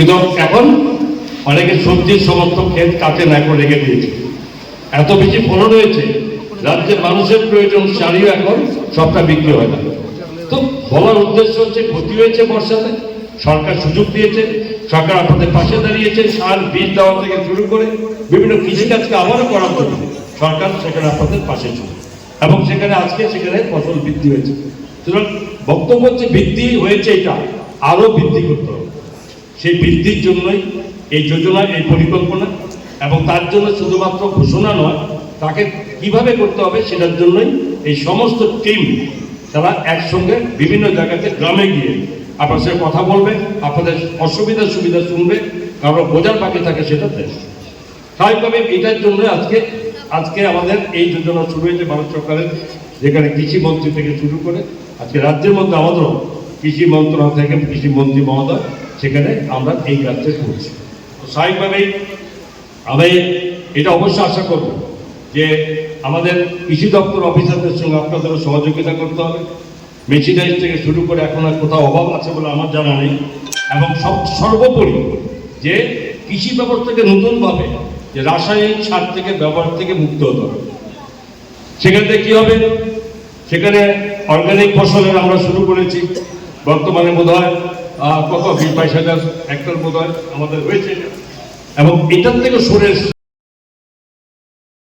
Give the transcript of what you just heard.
কিন্তু এখন অনেকে সবজির সমস্ত ক্ষেত কাটে না করে রেখে দিয়েছে, এত বেশি ফলন হয়েছে, রাজ্যের মানুষের প্রয়োজন সারিও এখন সবটা বিক্রি হয় না। তো বলার উদ্দেশ্য হচ্ছে ক্ষতি হয়েছে বর্ষাতে, সরকার সুযোগ দিয়েছে, সরকার আপনাদের পাশে দাঁড়িয়েছে, সার বীজ দেওয়া থেকে শুরু করে বিভিন্ন কৃষিকাজকে আবারও করার জন্য সরকার সেখানে আপনাদের পাশে ছিল এবং সেখানে আজকে সেখানে ফসল বৃদ্ধি হয়েছে। সুতরাং বক্তব্য হচ্ছে বৃদ্ধি হয়েছে, এটা আরো বৃদ্ধি করতে হবে। সেই বৃদ্ধির জন্যই এই যোজনা, এই পরিকল্পনা, এবং তার জন্য শুধুমাত্র ঘোষণা নয়, তাকে কিভাবে করতে হবে সেটার জন্যই এই সমস্ত টিম তারা একসঙ্গে বিভিন্ন জায়গাতে গ্রামে গিয়ে আপনার সাথে কথা বলবে, আপনাদের অসুবিধা সুবিধা শুনবে, কারণ বোঝার বাকি থাকে সেটা দেশ। স্বাভাবিকভাবে এটার জন্য আজকে আমাদের এই যোজনা শুরু হয়েছে ভারত সরকারের, যেখানে কৃষি মন্ত্রী থেকে শুরু করে আজকে রাজ্যের মধ্যে আমাদেরও কৃষি মন্ত্রণালয় থেকে কৃষি মন্ত্রী মহোদয় সেখানে আমরা এই কাজটা করছি। তো স্বাভাবিকভাবেই আমি এটা অবশ্যই আশা করব যে আমাদের কৃষি দপ্তর অফিসারদের সঙ্গে আপনাদেরও সহযোগিতা করতে হবে। মেশিনারি থেকে শুরু করে এখন আর কোথাও অভাব আছে বলে আমার জানা নেই, এবং সর্বোপরি যে কৃষি ব্যবস্থাকে নতুনভাবে যে রাসায়নিক সার থেকে ব্যবহার থেকে মুক্ত হতে হবে। সেখান থেকে কী হবে, সেখানে অর্গানিক ফসলের আমরা শুরু করেছি, বর্তমানে বোধ হয় কত 20-22 হাজার হেক্টর বোধ হয় আমাদের হয়েছে, এবং এটার থেকে সরে